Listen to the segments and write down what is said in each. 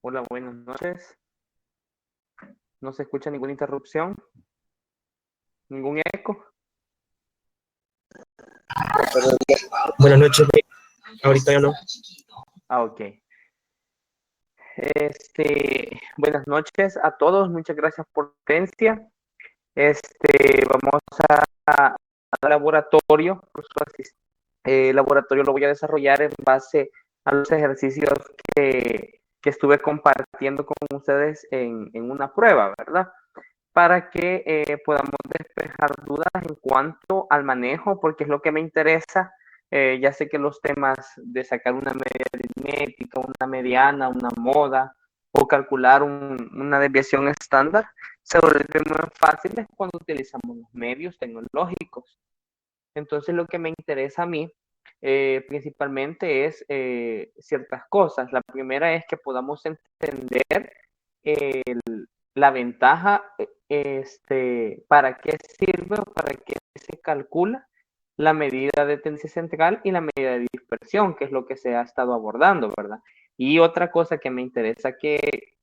Hola, buenas noches. No se escucha ninguna interrupción, ningún eco. Buenas noches, ahorita ya no. Ok. Buenas noches a todos. Muchas gracias por la presencia. Vamos al laboratorio. El laboratorio lo voy a desarrollar en base a los ejercicios que estuve compartiendo con ustedes en una prueba, ¿verdad? Para que podamos despejar dudas en cuanto al manejo, porque es lo que me interesa. Ya sé que los temas de sacar una media aritmética, una mediana, una moda o calcular una desviación estándar se vuelven muy fáciles cuando utilizamos los medios tecnológicos. Entonces lo que me interesa a mí principalmente es ciertas cosas. La primera es que podamos entender la ventaja, para qué sirve o para qué se calcula la medida de tendencia central y la medida de dispersión, que es lo que se ha estado abordando, ¿verdad? Y otra cosa que me interesa que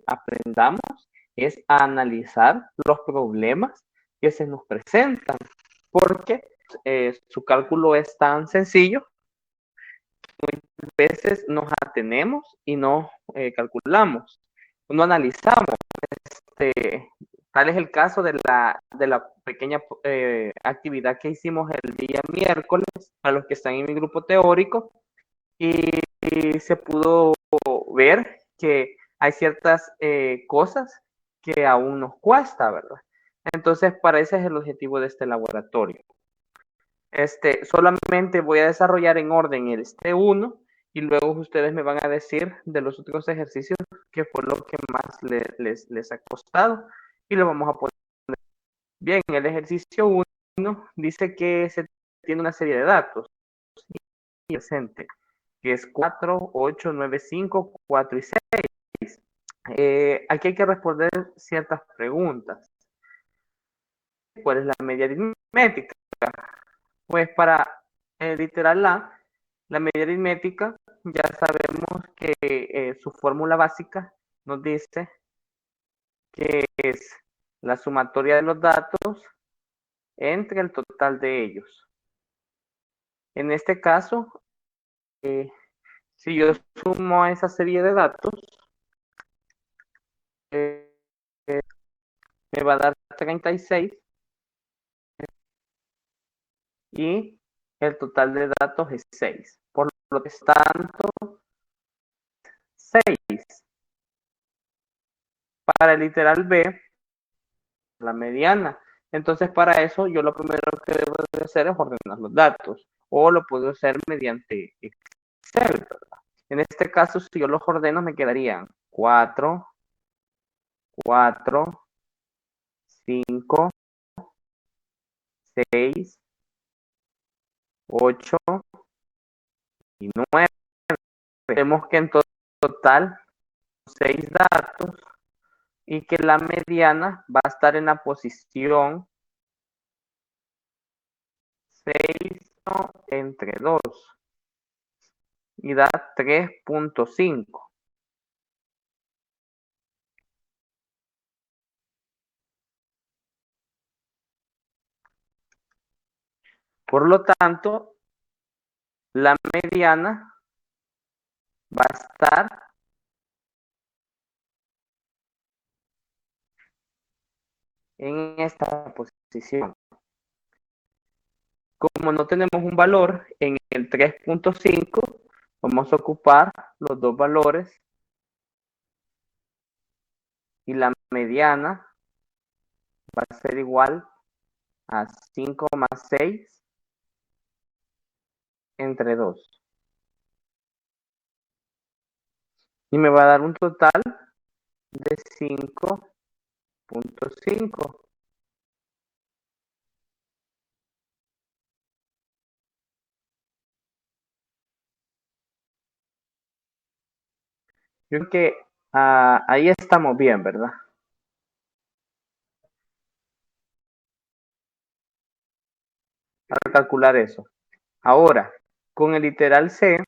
aprendamos es a analizar los problemas que se nos presentan, porque su cálculo es tan sencillo, a veces nos atenemos y no calculamos, no analizamos. Este, Tal es el caso de la pequeña actividad que hicimos el día miércoles para los que están en mi grupo teórico y se pudo ver que hay ciertas cosas que aún nos cuesta, ¿verdad? Entonces, para ese es el objetivo de este laboratorio. Solamente voy a desarrollar en orden este uno y luego ustedes me van a decir de los otros ejercicios qué fue lo que más les ha costado y lo vamos a poner. Bien, el ejercicio uno dice que se tiene una serie de datos presente, que es 4, 8, 9, 5, 4 y 6. Aquí hay que responder ciertas preguntas. ¿Cuál es la media aritmética? Pues para literal la media aritmética, ya sabemos que su fórmula básica nos dice que es la sumatoria de los datos entre el total de ellos. En este caso, si yo sumo a esa serie de datos, eh, me va a dar 36 y el total de datos es 6. Por lo tanto, 6. Para el literal B, la mediana. Entonces, para eso, yo lo primero que debo de hacer es ordenar los datos. O lo puedo hacer mediante Excel, ¿verdad? En este caso, si yo los ordeno, me quedarían 4, 4, 5, 6, 8 y 9. Vemos que en total 6 datos y que la mediana va a estar en la posición 6 entre 2 y da 3.5. Por lo tanto, la mediana va a estar en esta posición. Como no tenemos un valor en el 3.5, vamos a ocupar los dos valores y la mediana va a ser igual a 5 más 6 entre 2. Y me va a dar un total de 5.5. Yo creo que ahí estamos bien, ¿verdad? Para calcular eso. Ahora, con el literal C,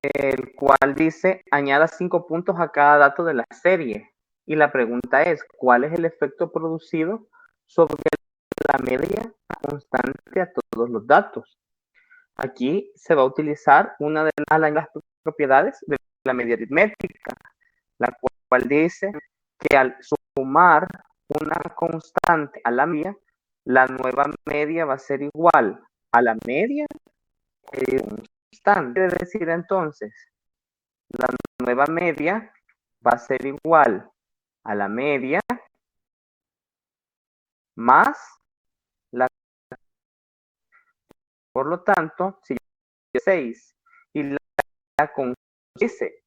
el cual dice añada 5 puntos a cada dato de la serie. Y la pregunta es, ¿cuál es el efecto producido sobre la media constante a todos los datos? Aquí se va a utilizar una de las propiedades de la media aritmética, la cual dice que al sumar una constante a la media, la nueva media va a ser igual a la media de un constante. Quiere decir entonces, la nueva media va a ser igual a la media más la. Por lo tanto, si yo 6 y la constante dice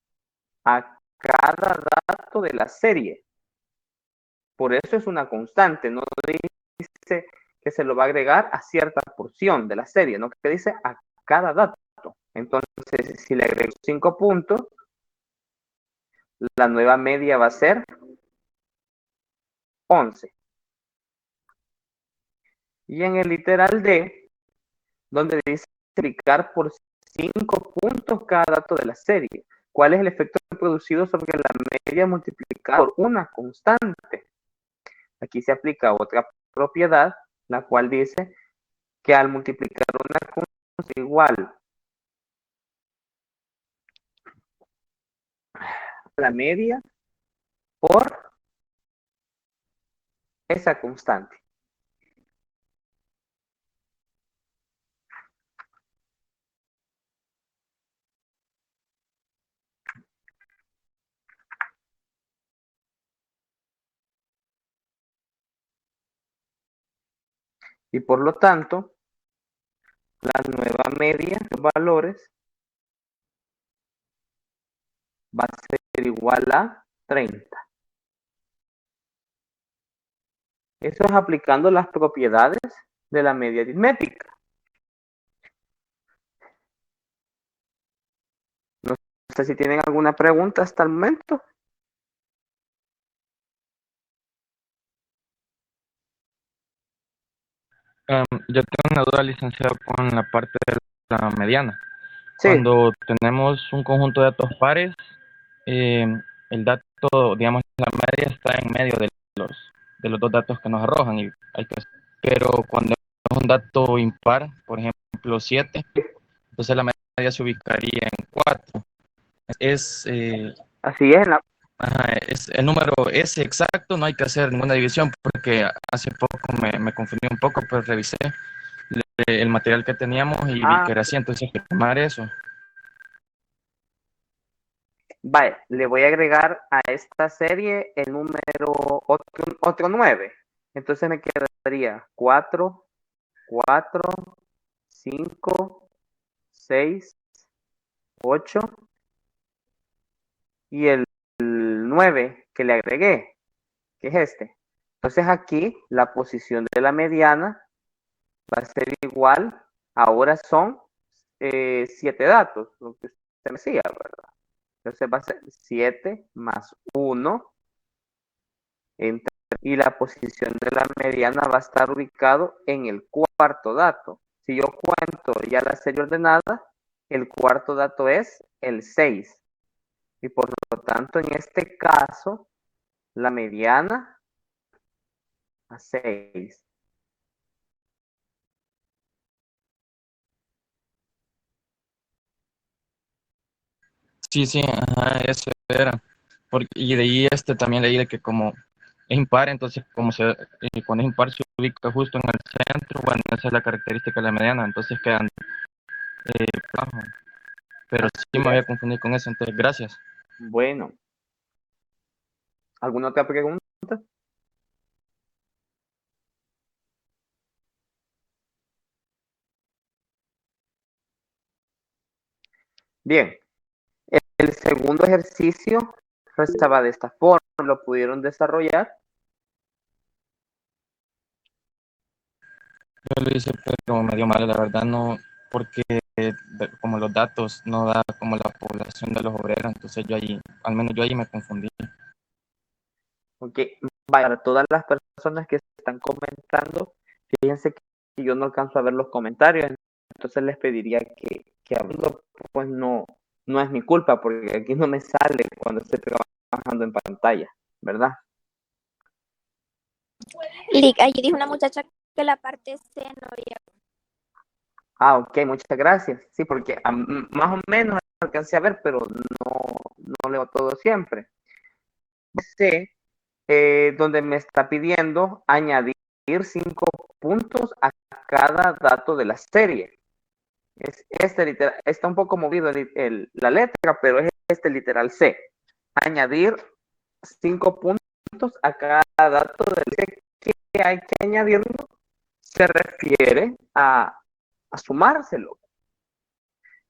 a cada dato de la serie, por eso es una constante, no dice que se lo va a agregar a cierta porción de la serie, no que dice a cada dato. Entonces, si le agrego 5 puntos, la nueva media va a ser 11. Y en el literal D, donde dice multiplicar por 5 puntos cada dato de la serie, ¿cuál es el efecto producido sobre la media multiplicada por una constante? Aquí se aplica otra propiedad, la cual dice que al multiplicar una constante igual a la media por esa constante. Y por lo tanto, la nueva media de valores va a ser igual a 30. Eso es aplicando las propiedades de la media aritmética. No sé si tienen alguna pregunta hasta el momento. Yo tengo una duda, licenciado, con la parte de la mediana. Sí. Cuando tenemos un conjunto de datos pares, eh, el dato, digamos, la media está en medio de los dos datos que nos arrojan. Pero cuando es un dato impar, por ejemplo 7, entonces la media se ubicaría en 4. Así es. Es el número es exacto, no hay que hacer ninguna división, porque hace poco me confundí un poco, pero revisé el material que teníamos y vi que era así, entonces hay que tomar eso. Vale, le voy a agregar a esta serie el número otro 9. Entonces me quedaría 4, 4, 5, 6, 8 y el 9 que le agregué, que es este. Entonces aquí la posición de la mediana va a ser igual, ahora son 7 datos, lo que usted me decía, ¿verdad? Entonces va a ser 7 más 1 y la posición de la mediana va a estar ubicado en el cuarto dato. Si yo cuento ya la serie ordenada, el cuarto dato es el 6. Y por lo tanto, en este caso, la mediana a 6. Sí, ajá, eso era. Y de ahí también leí de que como es impar, entonces cuando es impar se ubica justo en el centro, bueno, esa es la característica de la mediana, entonces quedan bajo. Pero sí me había confundido con eso, entonces gracias. Bueno, ¿alguna otra pregunta? Bien, el segundo ejercicio estaba de esta forma, lo pudieron desarrollar. Yo lo hice, pero me dio mal, la verdad, no, porque como los datos no da como la población de los obreros, entonces al menos yo ahí me confundí. Ok, para todas las personas que están comentando, fíjense que yo no alcanzo a ver los comentarios, entonces les pediría que hablando, pues no no es mi culpa porque aquí no me sale cuando estoy trabajando en pantalla, ¿verdad? Lick, allí dijo una muchacha que la parte C no había. Ah, ok, muchas gracias. Sí, porque más o menos alcancé a ver, pero no leo todo siempre. C, donde me está pidiendo añadir 5 puntos a cada dato de la serie. Es literal, está un poco movido la letra, pero es este literal C. Añadir 5 puntos a cada dato del C que hay que añadirlo. Se refiere a sumárselo.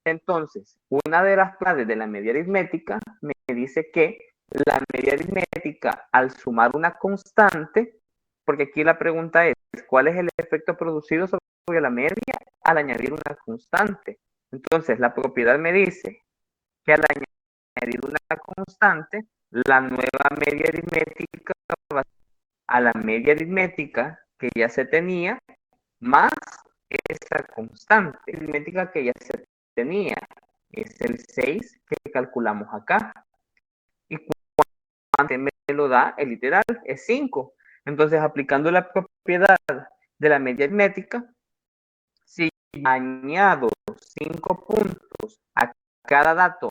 Entonces, una de las frases de la media aritmética me dice que la media aritmética, al sumar una constante, porque aquí la pregunta es, ¿cuál es el efecto producido sobre la media al añadir una constante? Entonces, la propiedad me dice que al añadir una constante, la nueva media aritmética va a la media aritmética que ya se tenía, más esa constante aritmética que ya se tenía. Es el 6 que calculamos acá. Y cuando me lo da el literal es 5. Entonces, aplicando la propiedad de la media aritmética, si añado 5 puntos a cada dato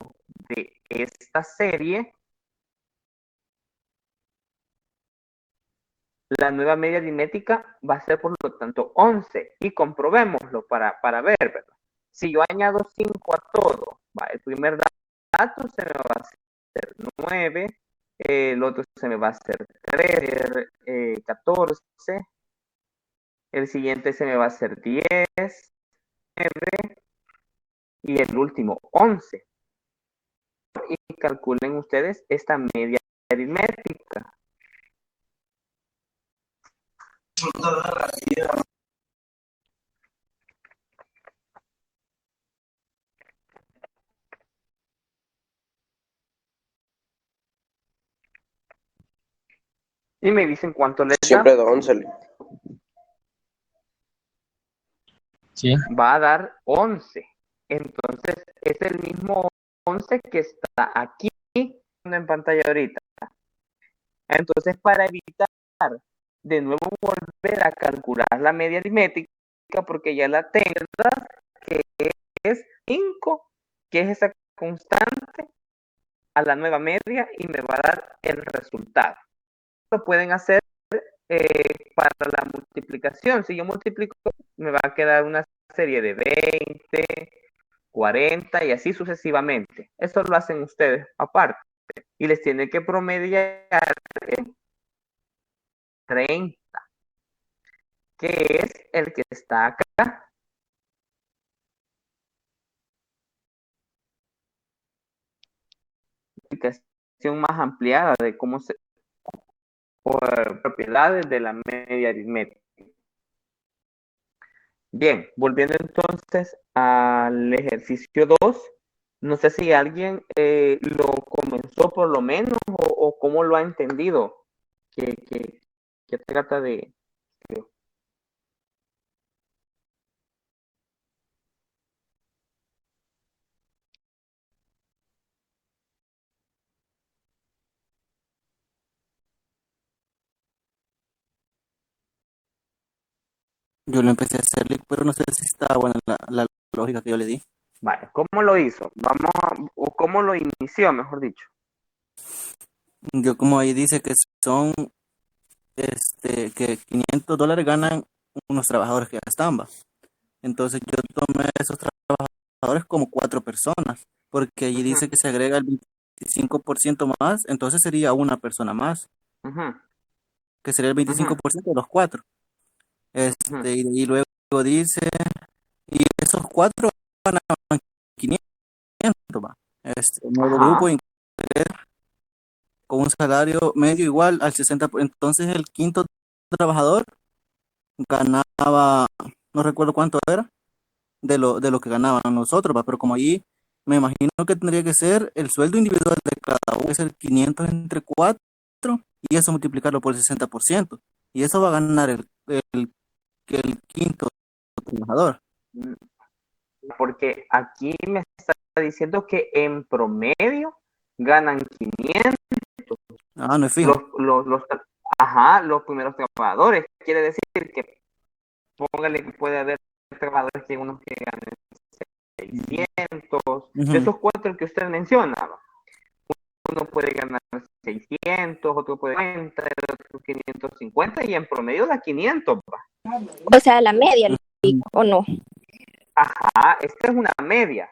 de esta serie, la nueva media aritmética va a ser por lo tanto 11. Y comprobémoslo para ver, ¿verdad? Si yo añado 5 a todo, el primer dato se me va a hacer 9, el otro se me va a hacer 3, 14, el siguiente se me va a hacer 10, 9 y el último 11. Y calculen ustedes esta media aritmética. Y me dicen cuánto les da. Siempre da 11. Sí, Va a dar 11. Entonces, es el mismo 11 que está aquí en pantalla ahorita. Entonces, para evitar de nuevo volver a calcular la media aritmética, porque ya la tengo, que es 5, que es esa constante, a la nueva media y me va a dar el resultado. Lo pueden hacer para la multiplicación. Si yo multiplico, me va a quedar una serie de 20, 40 y así sucesivamente. Eso lo hacen ustedes aparte. Y les tiene que promediar 30, que es el que está acá. Explicación más ampliada de cómo se por propiedades de la media aritmética. Bien, volviendo entonces al ejercicio 2, no sé si alguien lo comenzó por lo menos o cómo lo ha entendido, que trata de... Yo lo empecé a hacer, pero no sé si está buena la lógica que yo le di. Vale, ¿cómo lo hizo? O cómo lo inició, mejor dicho. Yo como ahí dice que son, que $500 ganan unos trabajadores que ya están, ¿va? Entonces yo tomé a esos trabajadores como 4 personas, porque allí dice que se agrega el 25% más, entonces sería una persona más, que sería el 25% de los 4. Y luego dice, y esos 4 ganaban 500, ¿va? Un nuevo grupo con un salario medio igual al 60%. Entonces el quinto trabajador ganaba, no recuerdo cuánto era, de lo que ganaban nosotros, ¿va? Pero como allí me imagino que tendría que ser el sueldo individual de cada uno, es el 500 entre 4 y eso multiplicarlo por el 60%. Y eso va a ganar el quinto trabajador. Porque aquí me está diciendo que en promedio ganan 500. Ah, no es fijo. Los primeros trabajadores. Quiere decir que póngale que puede haber trabajadores que unos que ganen 600. De esos cuatro que usted mencionaba, uno puede ganar 600, otro puede 50, otro 550 y en promedio da 500. O sea, la media, ¿o no? Ajá, esta es una media.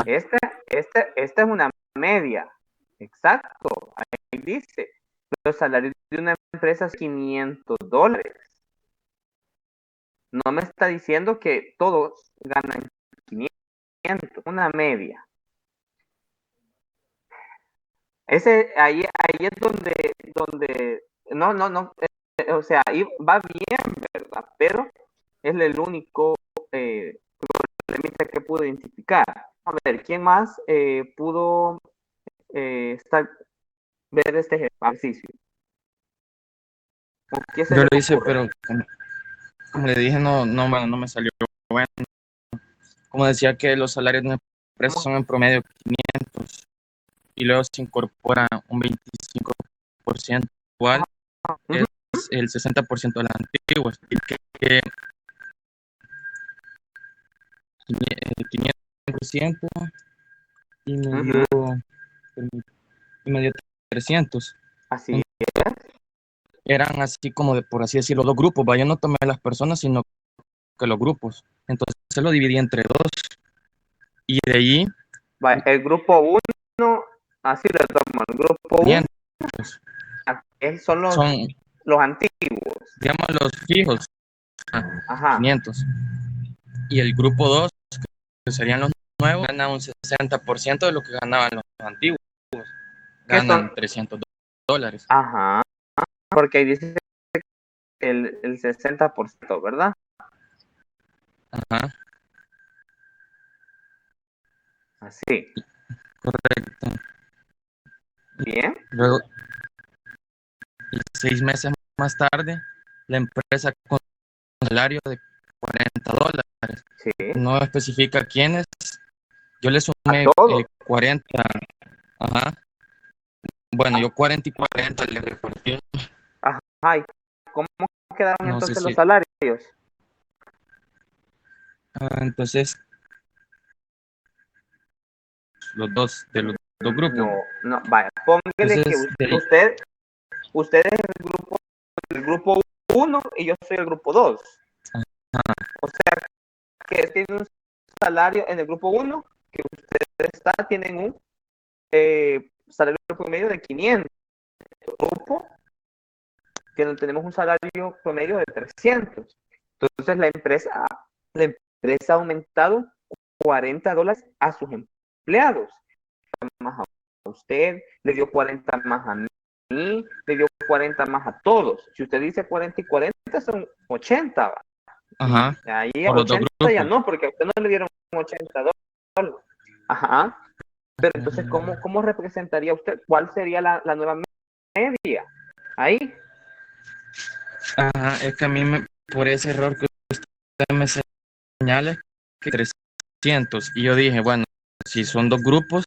Esta es una media. Exacto. Ahí dice, los salarios de una empresa es $500. No me está diciendo que todos ganan 500, una media. Ahí es donde, no, o sea, ahí va bien, ¿verdad? Pero es el único problemita que pude identificar. A ver, ¿quién más pudo ver este ejercicio? Yo lo hice, pero como le dije, no me salió bueno. Como decía que los salarios de una empresa son en promedio 500 y luego se incorpora un 25%, igual es el 60% de las antiguas. Y que 500% y me dio 300. Así Eran así como de, por así decirlo, dos grupos. Yo no tomé las personas, sino que los grupos. Entonces se lo dividí entre dos. Y de allí, el grupo 1, así lo tomo, el grupo 1 son los antiguos. digamos, los fijos, Ajá. 500. Y el grupo 2, que serían los nuevos, ganan un 60% de lo que ganaban los antiguos. Ganan $300. Ajá. Porque ahí dice el 60%, ¿verdad? Ajá. Así. Correcto. Bien. Luego, y 6 meses más tarde, la empresa con un salario de $40. Sí. No especifica quiénes. Yo le sumé 40. Ajá. Bueno, yo 40 y 40 le repartí. Ajá. ¿Y cómo quedaron No sé entonces si. los salarios? Entonces, los dos grupos. No, vaya, póngale que usted es el grupo 1 y yo soy el grupo 2. O sea, que tiene un salario en el grupo 1 que usted tienen un salario promedio de 500. Grupo que no tenemos un salario promedio de 300. Entonces la empresa ha aumentado $40 a sus empleados. Más a usted, le dio 40 más a mí, le dio 40 más a todos. Si usted dice 40 y 40 son 80. Ajá. Ahí a 80 ya no, porque a usted no le dieron $80. Ajá. Pero entonces, ¿cómo representaría usted? ¿Cuál sería la nueva media? Ahí. Ajá, es que a mí por ese error que usted me señala, que 300. Y yo dije, bueno, si son dos grupos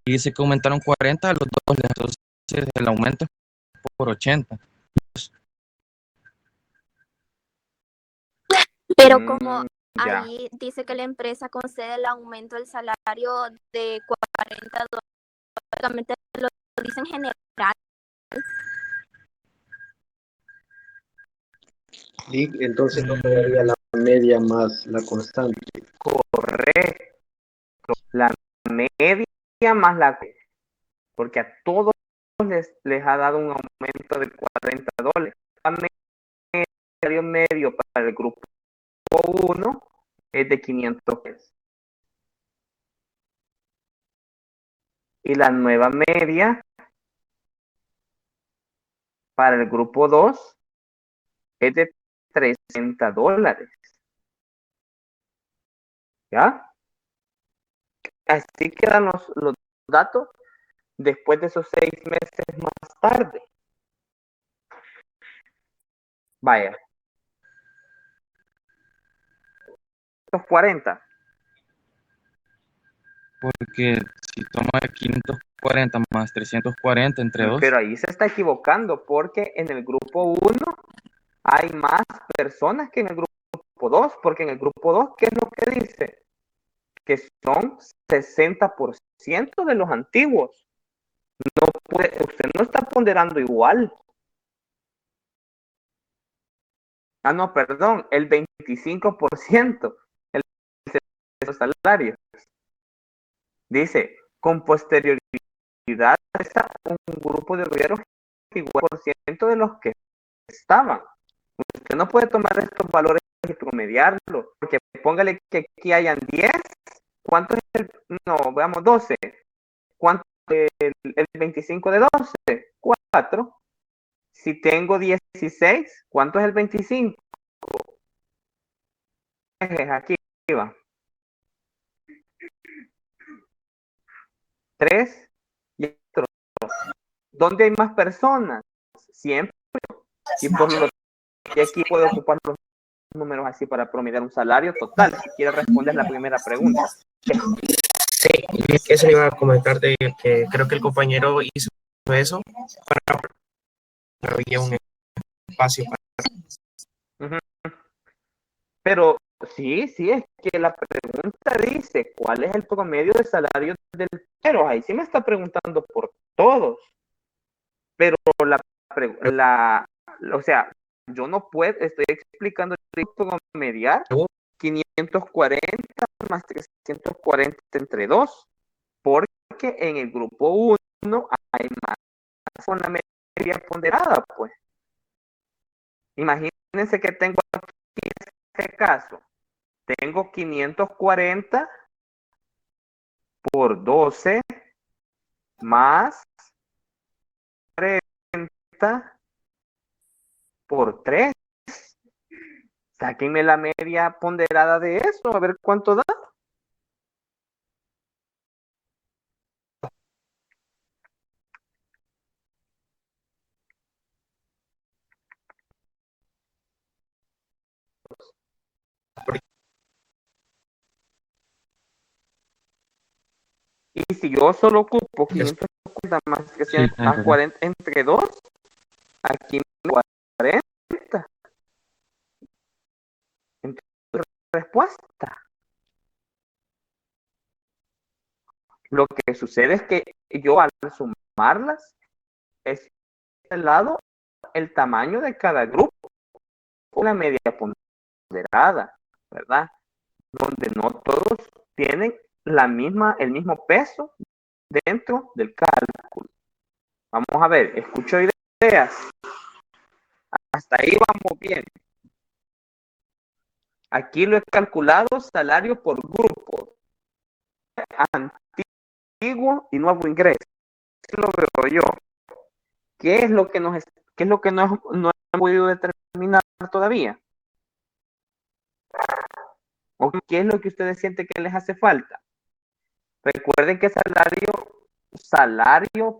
y dice que aumentaron 40, a los dos entonces el aumento es por 80. Pero como ahí dice que la empresa concede el aumento del salario de $40, básicamente lo dice en general. Y entonces no quedaría la media más la constante. Correcto. La media más porque a todos les ha dado un aumento de $40. El salario medio para el grupo 1 es de 500 pesos. Y la nueva media para el grupo 2 es de $300. ¿Ya? Así quedan los datos después de esos 6 meses más tarde. Vaya. Los 40. porque si toma 540 más 340 entre 2, Pero ahí se está equivocando porque en el grupo 1 hay más personas que en el grupo 2, porque en el grupo 2, ¿qué es lo que dice? Que son 60% de los antiguos. Usted no está ponderando igual. Ah, no, perdón, el 25% de los salarios. Dice, con posterioridad está un grupo de obreros igual por ciento de los que estaban. Usted no puede tomar estos valores y promediarlos, porque póngale que aquí hayan 10, ¿cuánto es no, veamos 12, ¿cuánto es el 25 de 12? 4. Si tengo 16, ¿cuánto es el 25? Aquí va. 3 y otro. ¿Dónde hay más personas? Siempre. Y por lo que aquí puedo ocupar los números así para promediar un salario total. Si quiere responder la primera pregunta. Sí, y eso le iba a comentar de que creo que el compañero hizo eso para había un espacio para... Pero sí, es que la pregunta dice, ¿cuál es el promedio de salario del pero? Ahí sí me está preguntando por todos. Pero o sea, yo no puedo, estoy explicando promediar 540 más 340 entre 2, porque en el grupo 1 hay más con la media ponderada, pues. Imagínense que tengo aquí en este caso, tengo 540 por 12 más 40 por 3. Sáquenme la media ponderada de eso, a ver cuánto da. Y si yo solo ocupo 540 más 340 entre 2, aquí me 40. Entonces, respuesta. Lo que sucede es que yo al sumarlas, es el lado el tamaño de cada grupo, una media ponderada, ¿verdad? Donde no todos tienen el mismo peso dentro del cálculo. Vamos a ver, escucho ideas. Hasta ahí vamos bien. Aquí lo he calculado salario por grupo. Antiguo y nuevo ingreso. Eso lo veo yo. ¿Qué es lo que no hemos podido determinar todavía? ¿O qué es lo que ustedes sienten que les hace falta? Recuerden que salario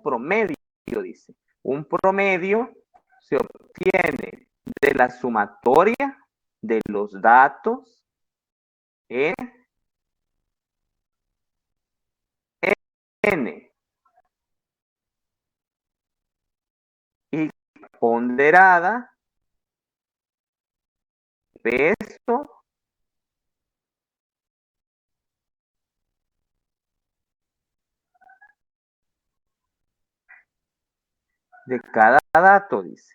promedio, dice. Un promedio se obtiene de la sumatoria de los datos en N y ponderada peso de cada dato, dice.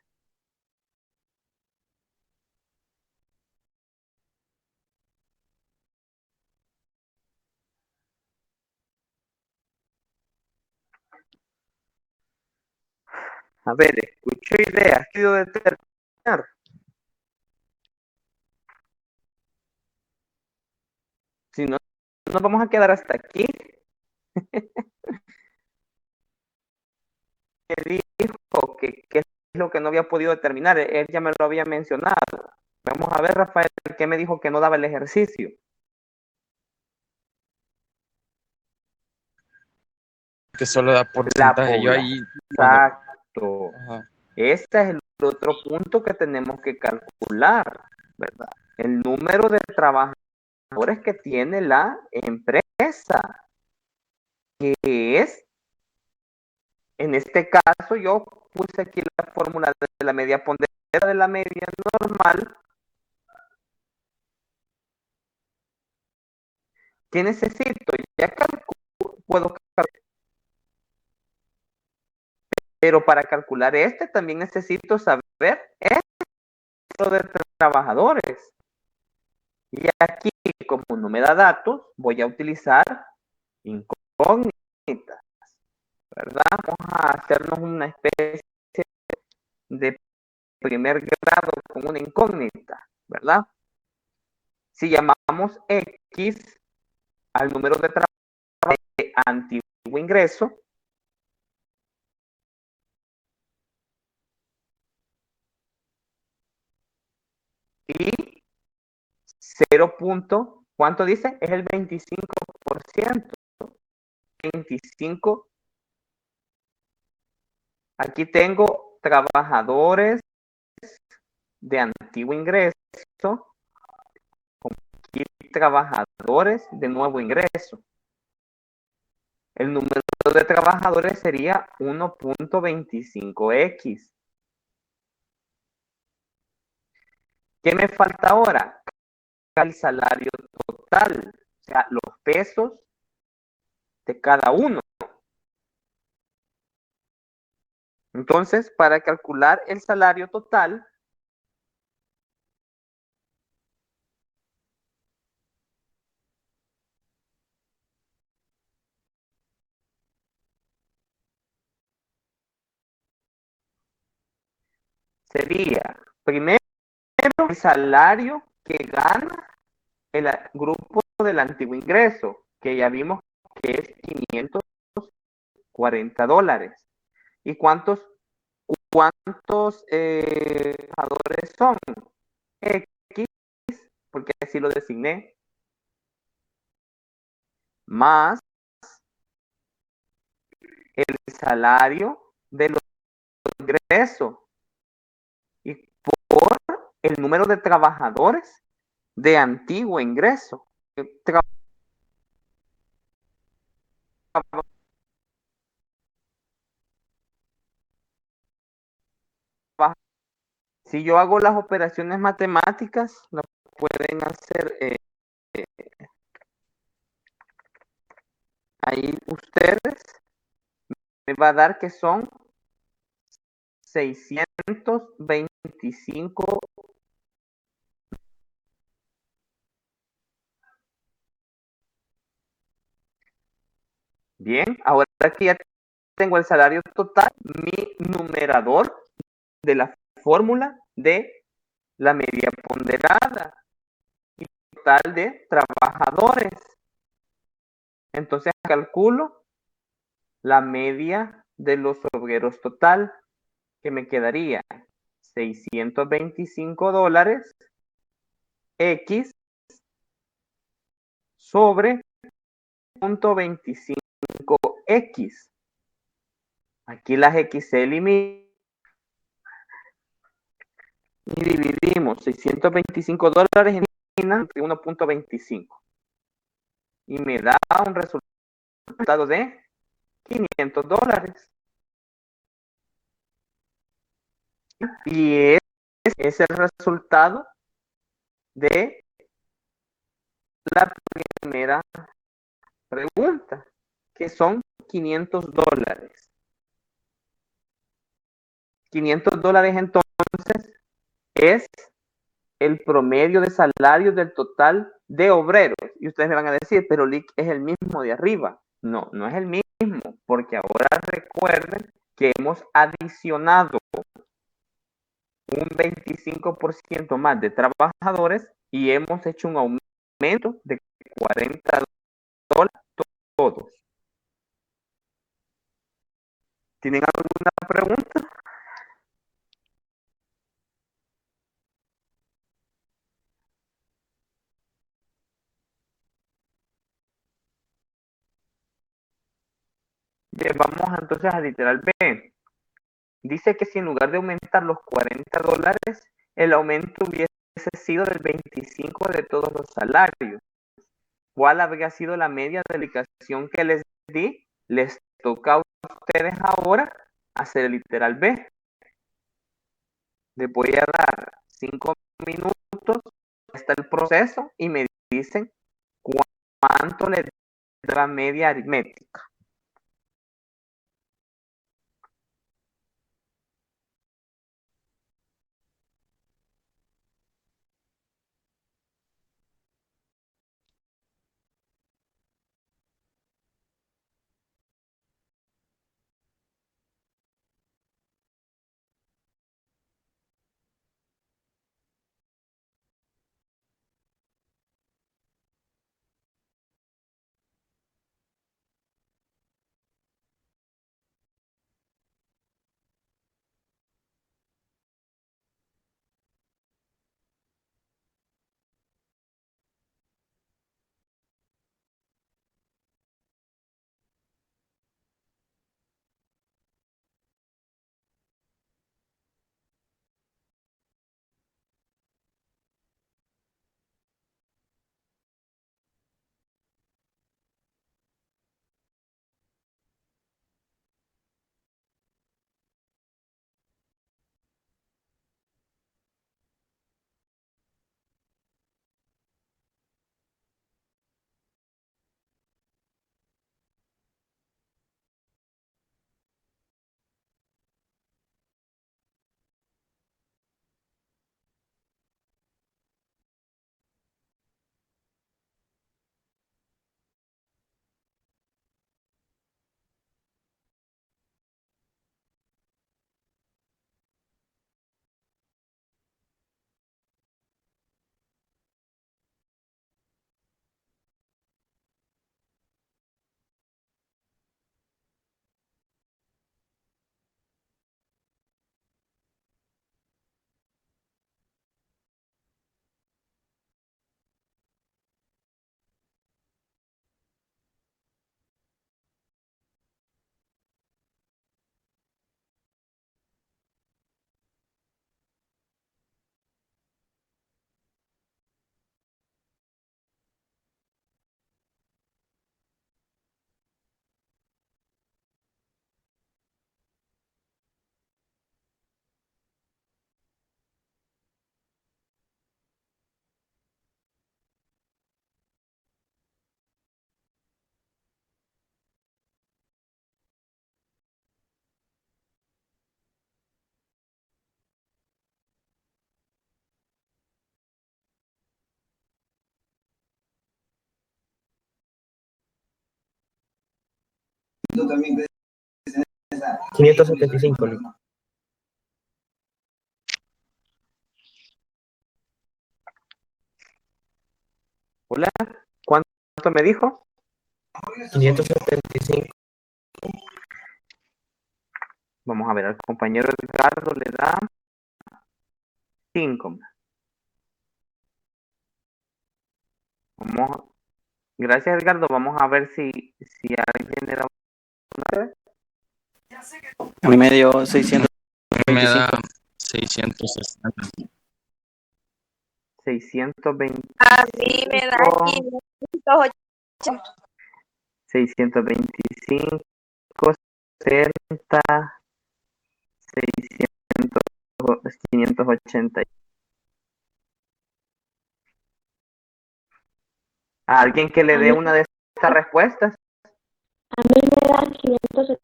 A ver, escucho ideas, quiero determinar. Si no, nos vamos a quedar hasta aquí. Dijo que es lo que no había podido determinar. Él ya me lo había mencionado. Vamos a ver, Rafael, ¿qué me dijo que no daba el ejercicio? Que solo da porcentaje. Yo ahí. Exacto. Ajá. Este es el otro punto que tenemos que calcular, ¿verdad? El número de trabajadores que tiene la empresa. que es, en este caso yo puse aquí la fórmula de la media ponderada de la media normal. ¿Qué necesito? Ya puedo calcular, pero para calcular también necesito saber esto de trabajadores. Y aquí, como no me da datos, voy a utilizar incógnitas, ¿verdad? Vamos a hacernos una especie de primer grado con una incógnita, ¿verdad? Si llamamos X al número de trabajo de antiguo ingreso, y 0. ¿Cuánto dice? Es el 25%. 25. Aquí tengo trabajadores de antiguo ingreso, aquí trabajadores de nuevo ingreso. El número de trabajadores sería 1.25x. ¿Qué me falta ahora? El salario total, o sea, los pesos de cada uno. Entonces, para calcular el salario total, sería primero el salario que gana el grupo del antiguo ingreso, que ya vimos que es $540. ¿Y cuántos trabajadores son? X, porque así lo designé, más el salario de los ingresos y por el número de trabajadores de antiguo ingreso. Si yo hago las operaciones matemáticas, las pueden hacer ahí ustedes. Me va a dar que son 625. Bien, ahora que ya tengo el salario total, mi numerador de la fórmula de la media ponderada y total de trabajadores. Entonces calculo la media de los obreros total, que me quedaría $625 X sobre 0.25x. Aquí las X se eliminan y dividimos $625 entre 1.25 y me da un resultado de $500. Y es el resultado de la primera pregunta, que son $500. $500 entonces es el promedio de salario del total de obreros. Y ustedes me van a decir, pero Lick es el mismo de arriba. No, no es el mismo, porque ahora recuerden que hemos adicionado un 25% más de trabajadores y hemos hecho un aumento de $40 todos. ¿Tienen alguna pregunta? Bien, vamos entonces al literal B. Dice que si en lugar de aumentar los $40, el aumento hubiese sido del 25 de todos los salarios, ¿cuál habría sido la media de aplicación que les di Les toca a ustedes ahora hacer el literal B. Les voy a dar 5 minutos, está el proceso, y me dicen cuánto les da media aritmética. Yo también 575, Nico. Hola, ¿cuánto me dijo? 575. Vamos a ver, al compañero Edgardo le da 5. Gracias, Edgardo. Vamos a ver si alguien le da una. A mí me dio 600. Me da 660. 620. A mí me da 580. 625, 60, 600, 580. ¿A alguien que le dé una de estas respuestas? A mí me da 560.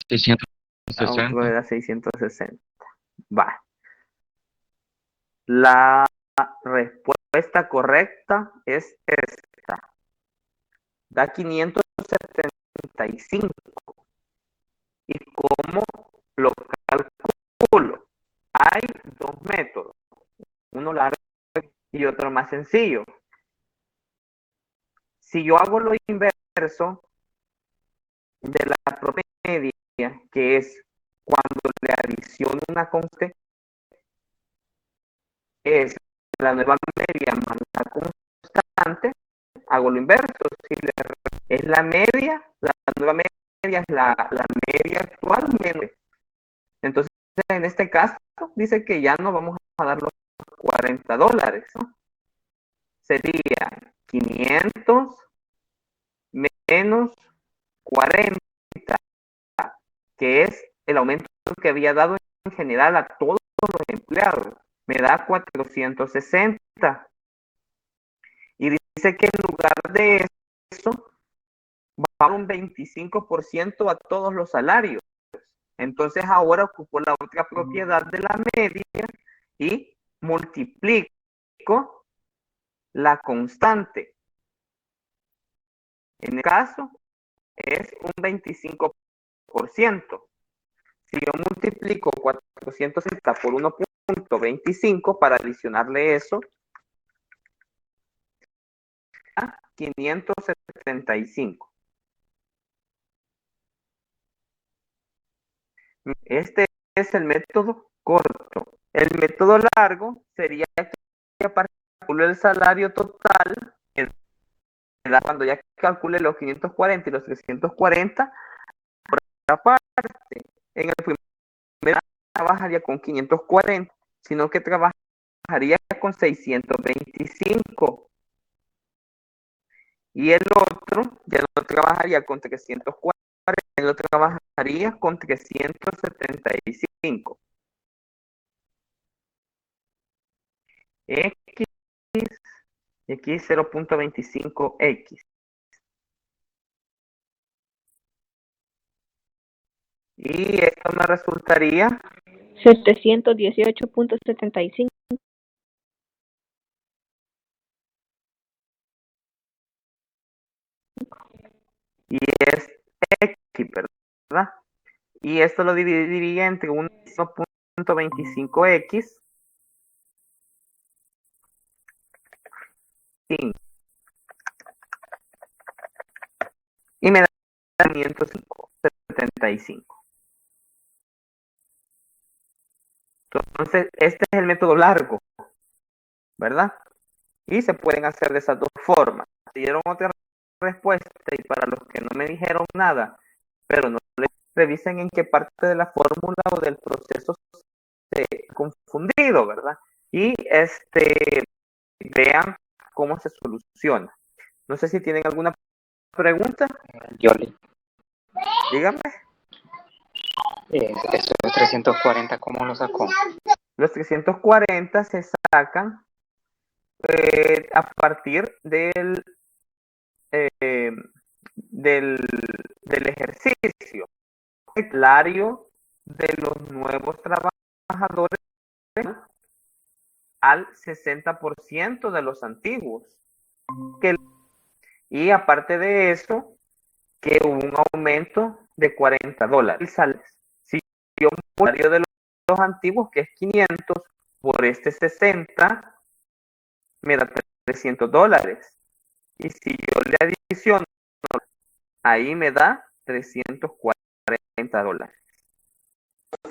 660. Era 660. Va. La respuesta correcta es esta. Da 575. ¿Y cómo lo calculo? Hay dos métodos. Uno largo y otro más sencillo. Si yo hago lo inverso de la propia media, que es cuando le adiciono una constante, es la nueva media más la constante, hago lo inverso. Si es la media, la nueva media es la media actual menos. Entonces, en este caso, dice que ya no vamos a dar los $40, ¿no? sería 500 menos 40, que es el aumento que había dado en general a todos los empleados. Me da 460. Y dice que en lugar de eso, va un 25% a todos los salarios. Entonces ahora ocupo la otra propiedad de la media y multiplico la constante. En el caso es un 25%. Si yo multiplico 460 por 1.25 para adicionarle eso, a 575. Este es el método corto. El método largo sería que calcule el salario total, cuando ya calcule los 540 y los 340, por otra parte, en el primer trabajaría con 540, sino que trabajaría con 625. Y el otro ya no trabajaría con 340, lo trabajaría con 375. X 0.25x. Y esto me resultaría 718.75. Y es X, ¿verdad? Y esto lo dividiría entre 1.25x y me da 575. Entonces, este es el método largo, ¿verdad? Y se pueden hacer de esas dos formas. Si dieron otra respuesta y para los que no me dijeron nada, pero no les revisen en qué parte de la fórmula o del proceso se ha confundido, ¿verdad? Y vean cómo se soluciona. No sé si tienen alguna pregunta. Yoli, Díganme. esos 340, ¿cómo lo sacó? Los 340 se sacan a partir del ejercicio. El salario de los nuevos trabajadores al 60% de los antiguos. Y aparte de eso, que hubo un aumento de $40. Si yo el salario de los antiguos, que es 500, por este 60, me da $300. Y si yo le adiciono, ahí me da $340.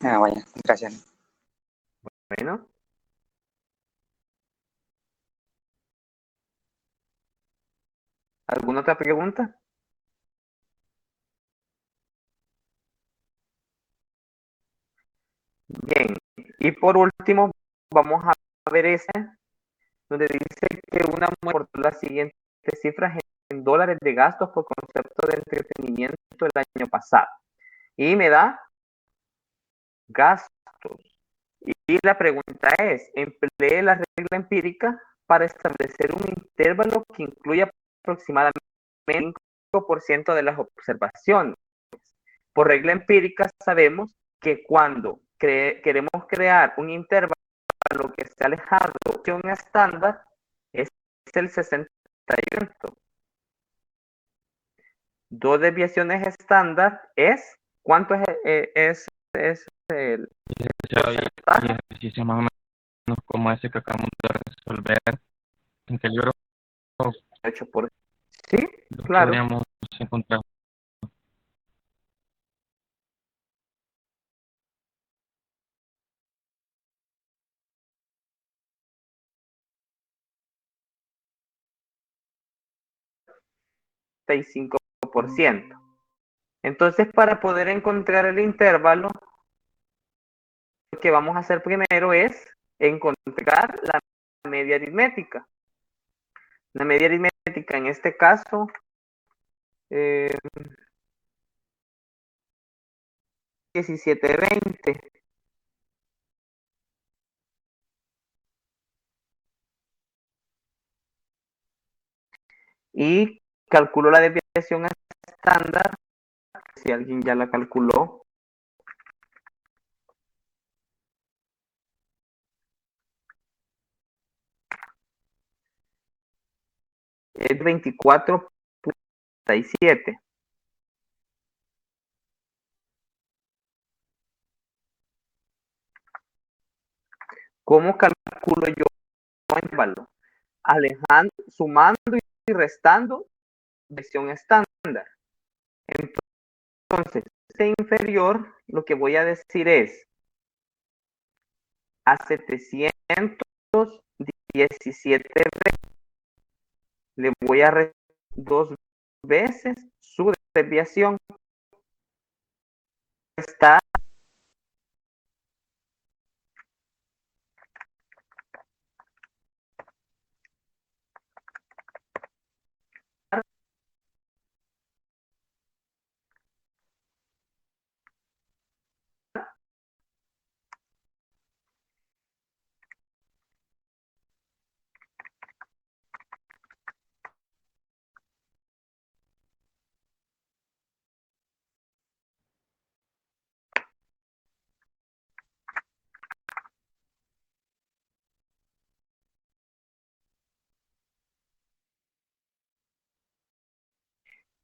Ah, vaya, gracias. Bueno. ¿Alguna otra pregunta? Bien. Y por último, vamos a ver ese, donde dice que una muestra por las siguientes cifras en dólares de gastos por concepto de entretenimiento el año pasado. Y me da gastos. Y la pregunta es, emplee la regla empírica para establecer un intervalo que incluya aproximadamente el 5% de las observaciones. Por regla empírica sabemos que cuando queremos crear un intervalo que esté alejado de un estándar, es el 60%. Dos desviaciones estándar es, ¿cuánto es el ejercicio más o menos como ese que acabamos de resolver, en que el libro 8%. Sí, lo claro. podríamos encontrar. %. Entonces, para poder encontrar el intervalo, lo que vamos a hacer primero es encontrar la media aritmética. La media aritmética en este caso, 1720. Y calculo la desviación estándar, si alguien ya la calculó. Es 24.7. ¿Cómo calculo yo el intervalo? Alejando, sumando y restando desviación estándar. Entonces, este inferior, lo que voy a decir es a 717 le voy a restar 2 veces su desviación. Está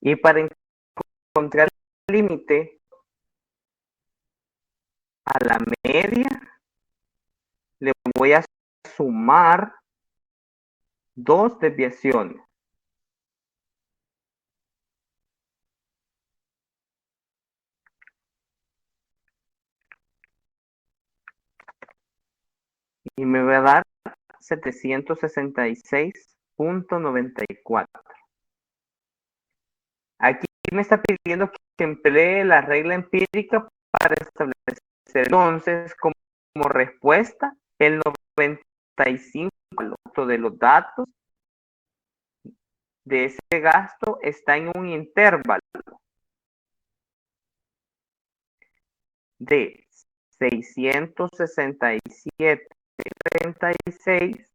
y para encontrar el límite a la media, le voy a sumar 2 desviaciones. Y me va a dar 766.94. Aquí me está pidiendo que emplee la regla empírica para establecer. Entonces, como respuesta, el 95% de los datos de ese gasto está en un intervalo de 667.36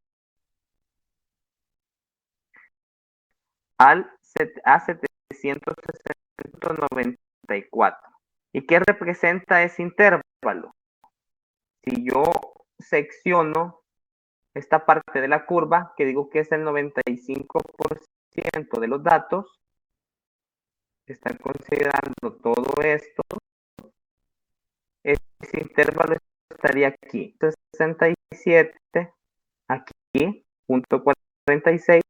a 760.94. ¿Y qué representa ese intervalo? Si yo secciono esta parte de la curva, que digo que es el 95% de los datos, está considerando todo esto, ese intervalo estaría aquí, 67, aquí, punto 46,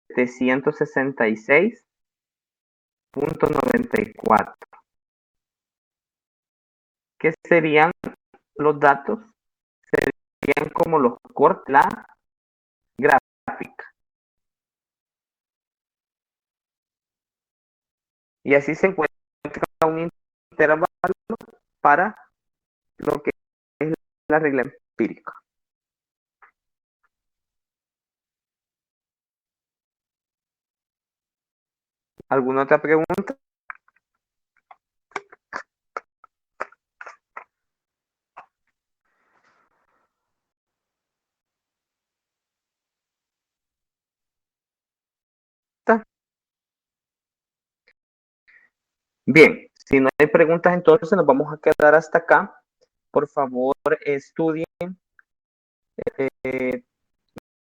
766.94. ¿Qué serían los datos? Serían como los cortes, la gráfica. Y así se encuentra un intervalo para lo que es la regla empírica. ¿Alguna otra pregunta? Bien, si no hay preguntas, entonces nos vamos a quedar hasta acá. Por favor, estudien.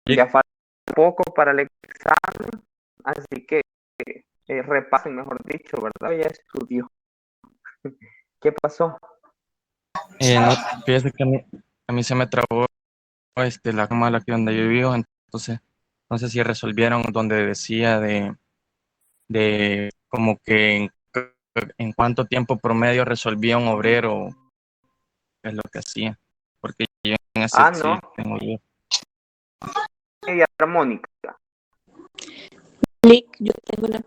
Ya falta poco para el examen, así que repasen, mejor dicho, ¿verdad? Ya estudió. ¿Qué pasó? No, fíjese que a mí se me trabó la cama aquí donde yo vivo, entonces no sé si resolvieron donde decía de como que en cuánto tiempo promedio resolvía un obrero, es lo que hacía, porque yo en ese sí no. tengo yo. Yo tengo una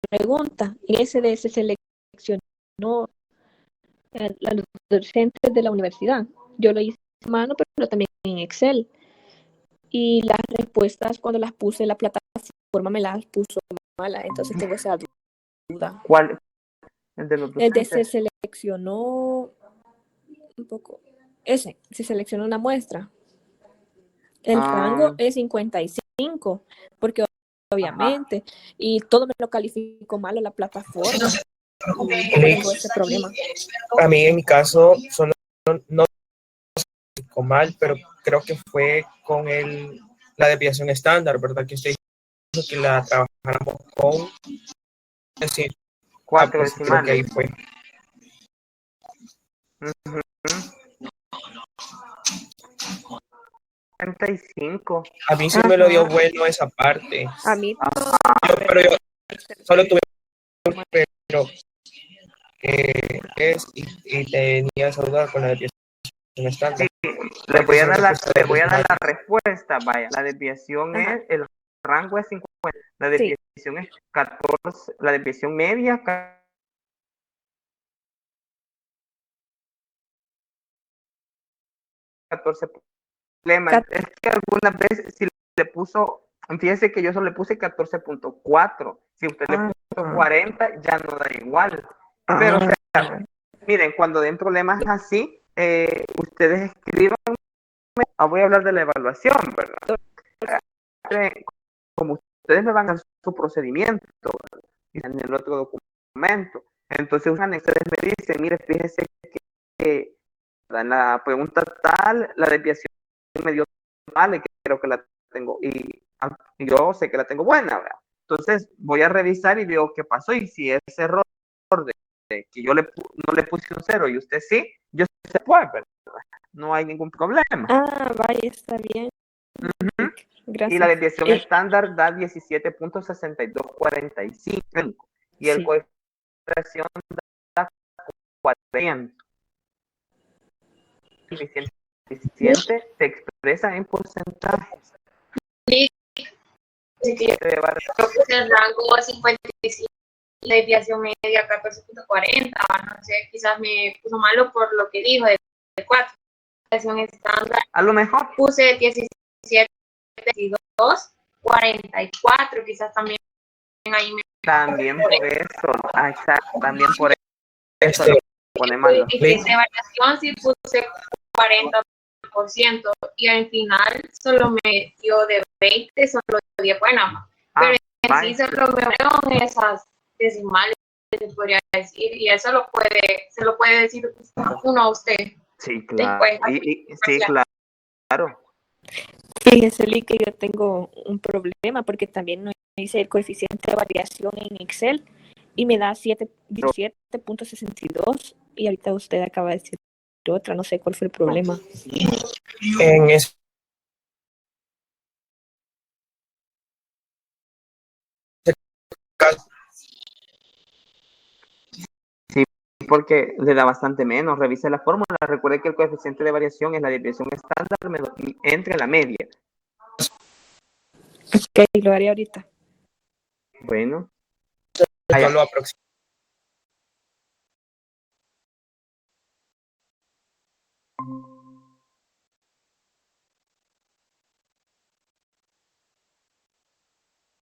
pregunta. En SDS seleccionó a los docentes de la universidad. Yo lo hice a mano, pero también en Excel. y las respuestas cuando las puse en la plataforma me las puso mala, entonces tengo esa duda. ¿Cuál? El de los El de se docentes. seleccionó un poco, se seleccionó una muestra. El rango Ah, es 55, porque ajá. obviamente, y todo me lo calificó mal en la plataforma, y En mi, tengo ese problema. a mí, en mi caso, solo no con mal, pero creo que fue con la desviación estándar, ¿verdad? Que usted dijo que la trabajáramos con, decir, 4 pues creo que ahí decimales. fue. Ujú. 35. A mí sí me lo dio Ajá, bueno esa parte, a mí pero yo solo tuve un pero y tenía esa duda con la desviación estándar. Le Porque voy a son dar la, respuestas le voy a dar decimales. la respuesta, vaya. La desviación ajá, es, el rango es 50, la sí, desviación es 14, la desviación media 14. Problema cat- es que algunas veces si le puso, fíjese que yo solo le puse 14.4. Si usted le ah, puso 40, ya no da igual. Pero, o ah, sea, miren, cuando den problemas así, ustedes escriban, voy a hablar de la evaluación, ¿verdad? Como ustedes me van a dar su procedimiento, ¿verdad? Y en el otro documento. Entonces, ustedes me dicen, mire, fíjese que en la pregunta tal, la desviación me dio mal y creo que la tengo, y yo sé que la tengo buena, ¿verdad? Entonces, voy a revisar y veo qué pasó, y si ese error de que yo no le puse un 0 y usted sí, yo se puede, ¿verdad? No hay ningún problema. vaya, está bien, Ujú. Y la gracias. desviación estándar da 17.6245 y el Sí, coeficiente da 400. El coeficiente se expresa en porcentajes. Sí, creo que el rango es 55, la desviación media 14.40, no sé, quizás me puso malo por lo que dijo de 4. La desviación estándar A lo mejor puse 17, 22, 44, quizás también ahí me también por eso, exacto, también por eso Este, lo pone mal. coeficiente de variación sí puse 40% y al final solo me dio de 20, solo 10, bueno, pero en sí solo me veo esas decimales, se podría decir, y eso se lo puede decir uno a usted Sí, claro. después. Sí, claro. fíjese, Lee, que yo tengo un problema porque también no hice el coeficiente de variación en Excel y me da 17.62 y ahorita usted acaba de decir otra, no sé cuál fue el problema. en ese caso, Sí, porque le da bastante menos. Revise la fórmula. Recuerde que el coeficiente de variación es la desviación estándar entre la media. Ok, lo haré ahorita. Bueno, lo aproximado.